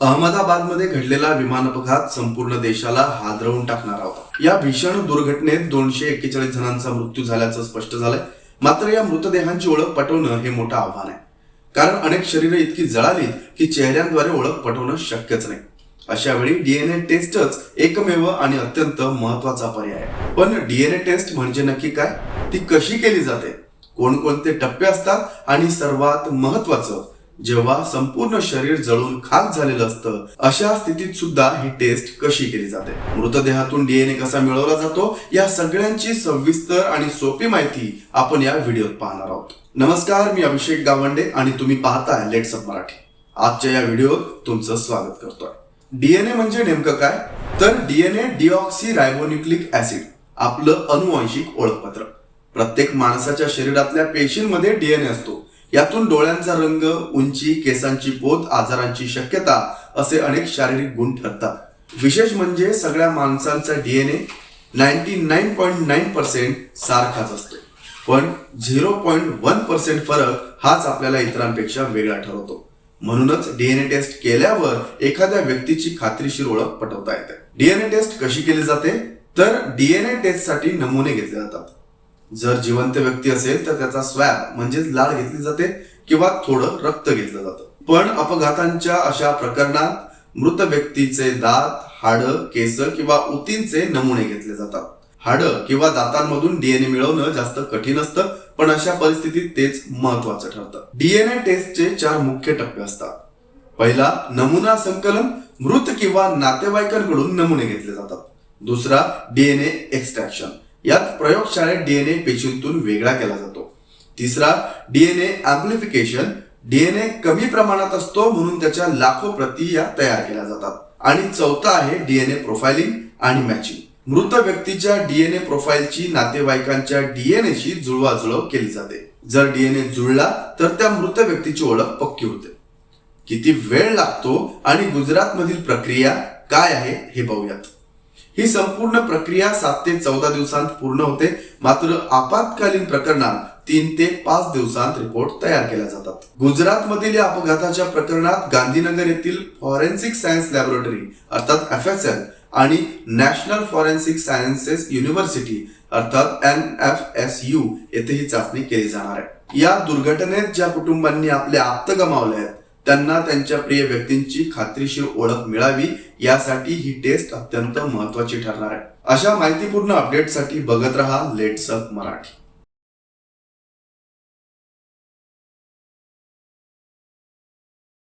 अहमदाबादमध्ये घडलेला विमान अपघात संपूर्ण देशाला हादरवून टाकणारा होता। या भीषण दुर्घटनेत 241 जणांचा मृत्यू झाल्याचं स्पष्ट झालंय। मात्र या मृतदेहांची ओळख पटवणं हे मोठं आव्हान आहे, कारण अनेक शरीरं इतकी जळालीत की चेहऱ्यांद्वारे ओळख पटवणं शक्यच नाही। अशा वेळी डीएनए टेस्टच एकमेव आणि अत्यंत महत्वाचा पर्याय आहे। पण डीएनए टेस्ट म्हणजे नक्की काय, ती कशी केली जाते, कोणकोणते टप्पे असतात आणि सर्वात महत्वाचं, जेव्हा संपूर्ण शरीर जळून खाक झालेलं असतं अशा स्थितीत सुद्धा ही टेस्ट कशी केली जाते, मृतदेहातून डीएनए कसा मिळवला जातो, या सगळ्यांची सविस्तर आणि सोपी माहिती आपण या व्हिडिओत पाहणार आहोत। नमस्कार, मी अभिषेक गावंडे आणि तुम्ही पाहताय लेट्स अप मराठी। आजच्या या व्हिडिओत तुमचं स्वागत करतोय। डीएनए म्हणजे नेमकं काय, तर डीएनए डिऑक्सी रायबोन्यूक्लिक ऍसिड आपलं अनुवांशिक ओळखपत्र। प्रत्येक माणसाच्या शरीरातल्या पेशींमध्ये डीएनए असतो। यातून डोळ्यांचा रंग, उंची, केसांची पोत, आजारांची शक्यता असे अनेक शारीरिक गुण ठरतात। विशेष म्हणजे सगळ्या माणसांचा डीएनए 99.9% सारखाच असतो, पण 0.1% फरक हाच आपल्याला इतरांपेक्षा वेगळा ठरवतो। म्हणूनच डीएनए टेस्ट केल्यावर एखाद्या व्यक्तीची खात्रीशीर ओळख पटवता येते। डीएनए टेस्ट कशी केली जाते, तर डीएनए टेस्ट साठी नमुने घेतले जातात। जर जिवंत व्यक्ती असेल तर त्याचा स्वॅब म्हणजे लाळ घेतली जाते किंवा थोडं रक्त घेतलं जातं। पण अपघातांच्या अशा प्रकरणात मृत व्यक्तीचे दात, हाडं, केस किंवा उतींचे नमुने घेतले जातात। हाडं किंवा दातांमधून डीएनए मिळवणं जास्त कठीण असतं, पण अशा परिस्थितीत तेच महत्वाचं ठरतं। डीएनए टेस्टचे 4 मुख्य टप्पे असतात। पहिला, नमुना संकलन, मृत किंवा नातेवाईकांकडून नमुने घेतले जातात। दुसरा, डीएनए एक्सट्रॅक्शन, यात प्रयोगशाळेत डीएनए पेशींतून वेगळा केला जातो। तिसरा, डीएनए अँप्लिफिकेशन, डीएनए कमी प्रमाणात असतो म्हणून त्याच्या लाखो प्रती या तयार केल्या जातात। आणि चौथा आहे डीएनए प्रोफाइलिंग आणि मॅचिंग, मृत व्यक्तीच्या डीएनए प्रोफाइलची नातेवाईकांच्या डीएनएशी जुळवाजुळव केली जाते। जर डीएनए जुळला तर त्या मृत व्यक्तीची ओळख पक्की होते। किती वेळ लागतो आणि गुजरात मधील प्रक्रिया काय आहे हे पाहूयात। ही संपूर्ण प्रक्रिया 7 ते 14 दिवसांत पूर्ण होते, मात्र आपत्कालीन प्रकरणात 3 ते 5 दिवसांत रिपोर्ट तयार केल्या जातात। गुजरात मधील या अपघाताच्या प्रकरणात गांधीनगर येथील फॉरेन्सिक सायन्स लॅबोरेटरी अर्थात FSL आणि नॅशनल फॉरेन्सिक सायन्सेस युनिव्हर्सिटी अर्थात NFSU येथे ही चाचणी केली जाणार आहे। या दुर्घटनेत ज्या कुटुंबांनी आपले आप्त गमावले आहेत त्यांना त्यांच्या प्रिय व्यक्तींची खात्रीशीर ओळख मिळावी, यासाठी ही टेस्ट अत्यंत महत्वाची ठरणार आहे। अशा माहितीपूर्ण अपडेटसाठी बघत रहा लेट्स अप मराठी।